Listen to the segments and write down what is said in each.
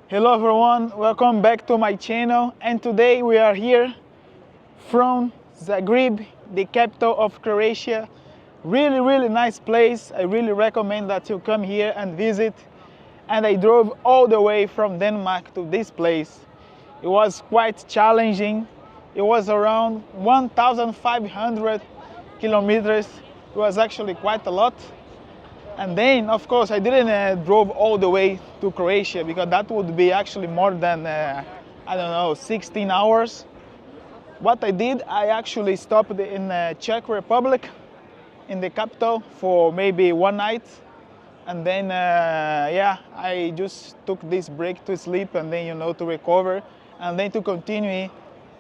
Hello everyone, welcome back to my channel, and today we are here from Zagreb, the capital of Croatia. Really nice place. I really recommend that you come here and visit. And I drove all the way from Denmark to this place. It was quite challenging. It was around 1,500 kilometers. It was actually quite a lot. And then, of course, I didn't drove all the way to Croatia because that would be actually more than, I don't know, 16 hours. What I did, I actually stopped in Czech Republic, in the capital, for maybe one night. And then, I just took this break to sleep and then, to recover and then to continue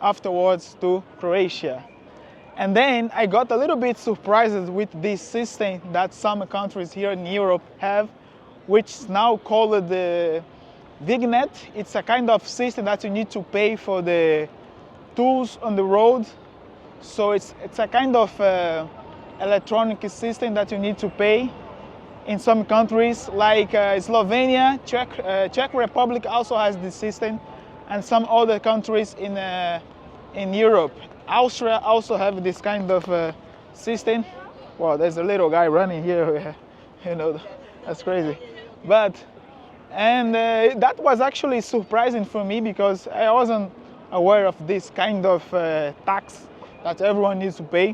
afterwards to Croatia. And then I got a little bit surprised with this system that some countries here in Europe have, which is now called the vignette. It's a kind of system that you need to pay for the tools on the road. So it's a kind of electronic system that you need to pay. In some countries like Slovenia, Czech Republic also has this system, and some other countries in Europe. Austria also have this kind of system. Wow, there's a little guy running here, that's crazy. That was actually surprising for me because I wasn't aware of this kind of tax that everyone needs to pay.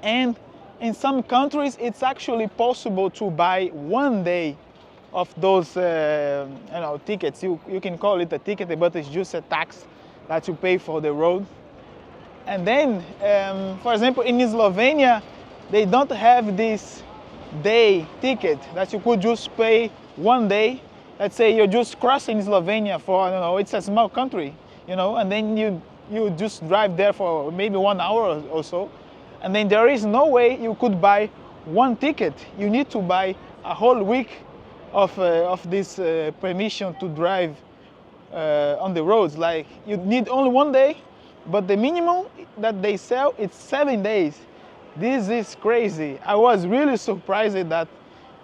And in some countries, it's actually possible to buy one day of those tickets. You can call it a ticket, but it's just a tax that you pay for the road. And then, for example, in Slovenia, they don't have this day ticket that you could just pay one day. Let's say you're just crossing Slovenia for, I don't know, it's a small country, and then you just drive there for maybe 1 hour or so. And then there is no way you could buy one ticket. You need to buy a whole week of this permission to drive on the roads. Like, you need only one day, but the minimum that they sell is 7 days. This is crazy. I was really surprised that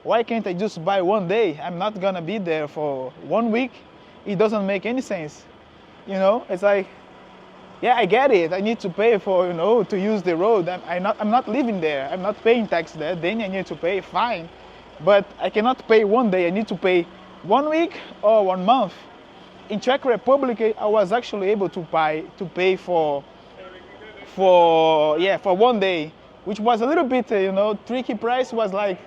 why can't I just buy one day? I'm not gonna be there for 1 week. It doesn't make any sense. It's like, yeah, I get it. I need to pay for, to use the road. I'm not living there. I'm not paying tax there. Then I need to pay, fine. But I cannot pay one day. I need to pay 1 week or 1 month. In Czech Republic, I was actually able to pay for 1 day, which was a little bit, tricky price. Was like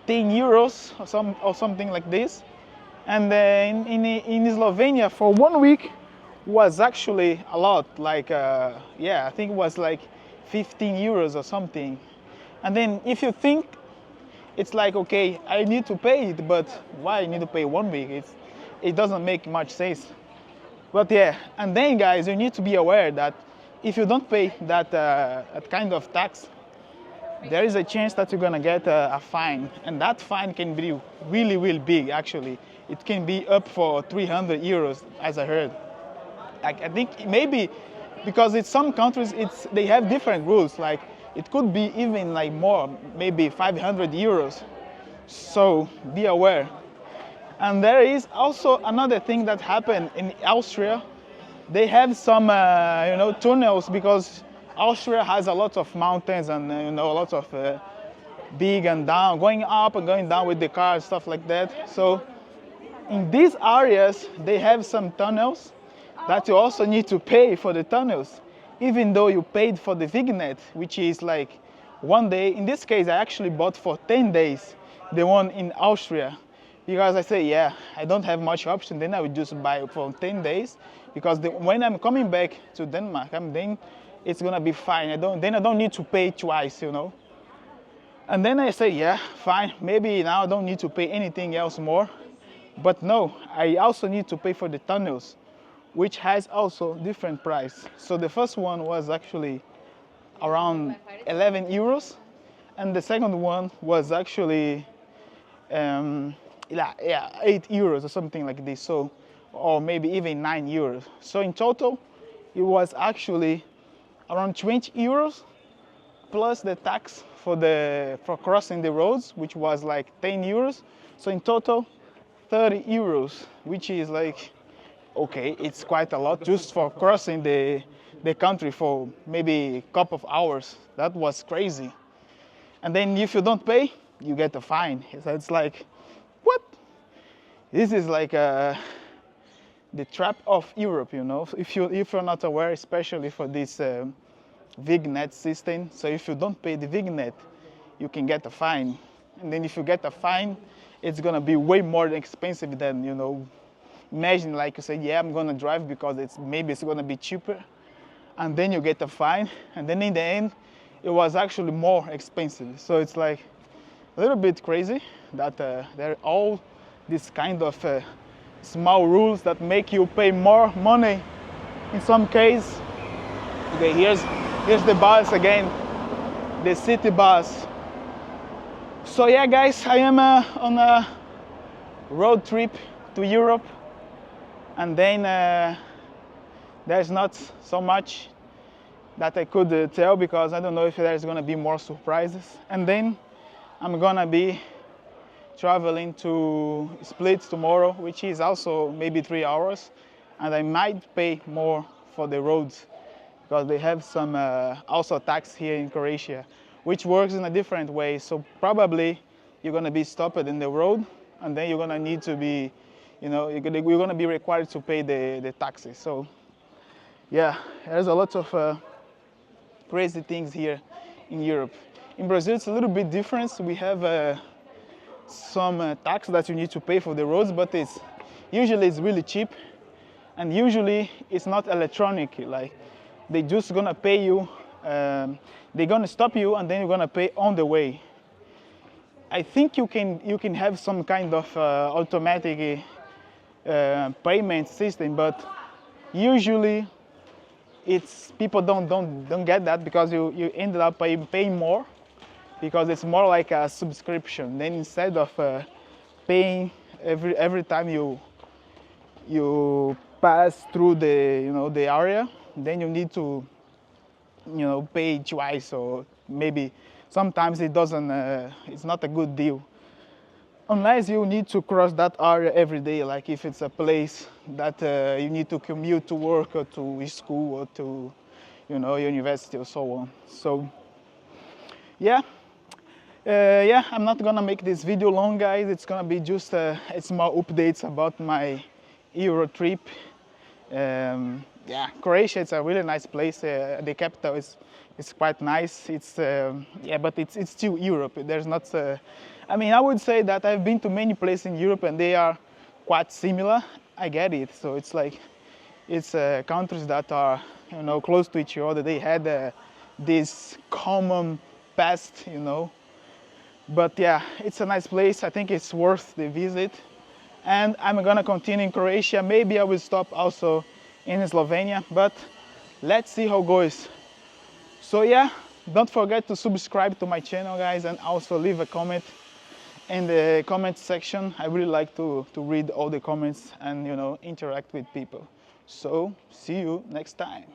10 euros or something like this. And in Slovenia, for 1 week, was actually a lot. Like, I think it was like 15 euros or something. And then if you think, it's like, okay, I need to pay it, but why I need to pay 1 week? It doesn't make much sense. But yeah, and then guys, you need to be aware that if you don't pay that kind of tax, there is a chance that you're gonna get a fine, and that fine can be really big. Actually, it can be up for 300 euros, as I heard. Like, I think maybe because in some countries they have different rules. Like, it could be even like more, maybe 500 euros. So be aware. And there is also another thing that happened in Austria. They have some, tunnels, because Austria has a lot of mountains and, a lot of big and down, going up and going down with the car and stuff like that. So in these areas, they have some tunnels that you also need to pay for the tunnels, even though you paid for the vignette, which is like 1 day. In this case, I actually bought for 10 days, the one in Austria. Because I say, yeah, I don't have much option, then I would just buy for 10 days. Because when I'm coming back to Denmark, then it's gonna be fine. I don't need to pay twice, And then I say, yeah, fine, maybe now I don't need to pay anything else more. But no, I also need to pay for the tunnels, which has also different price. So the first one was actually around 11 euros. And the second one was actually 8 euros or something like this, so, or maybe even 9 euros. So in total, it was actually around 20 euros plus the tax for crossing the roads, which was like 10 euros. So in total, 30 euros, which is like, okay, it's quite a lot just for crossing the country for maybe a couple of hours. That was crazy. And then if you don't pay, you get a fine. So it's like, what? This is like the trap of Europe, you know. If you're not aware, especially for this vignette system. So if you don't pay the vignette, you can get a fine. And then if you get a fine, it's gonna be way more expensive than, you know. Imagine like you say, yeah, I'm gonna drive because maybe it's gonna be cheaper, and then you get a fine, and then in the end, it was actually more expensive. So it's like a little bit crazy that there are all these kind of small rules that make you pay more money in some case. Okay, here's the bus again, the city bus. So yeah, guys, I am on a road trip to Europe, and then there's not so much that I could tell because I don't know if there's gonna be more surprises. And then I'm gonna be traveling to Split tomorrow, which is also maybe 3 hours, and I might pay more for the roads because they have some also tax here in Croatia, which works in a different way. So probably you're gonna be stopped in the road, and then you're gonna need to be, you know, you're gonna be required to pay the taxes. So yeah, there's a lot of crazy things here in Europe. In Brazil, it's a little bit different. We have some tax that you need to pay for the roads, but usually it's really cheap, and usually it's not electronic. Like they just gonna pay you. They're gonna stop you, and then you're gonna pay on the way. I think you can have some kind of automatic payment system, but usually people don't get that because you ended up paying more because it's more like a subscription. Then instead of paying every time you pass through the area, then you need to pay twice, or maybe sometimes it's not a good deal unless you need to cross that area every day, like if it's a place that you need to commute to work or to school or to university or so on. So yeah, I'm not gonna make this video long, guys. It's gonna be just small updates about my Euro trip. Yeah, Croatia, it's a really nice place. The capital is quite nice. But it's still Europe. There's not. I mean, I would say that I've been to many places in Europe and they are quite similar. I get it. So it's like it's countries that are close to each other. They had this common past, But yeah, it's a nice place. I think it's worth the visit. And I'm gonna continue in Croatia. Maybe I will stop also in Slovenia, but let's see how it goes. So yeah, don't forget to subscribe to my channel, guys, and also leave a comment in the comment section. I really like to read all the comments and interact with people. So see you next time.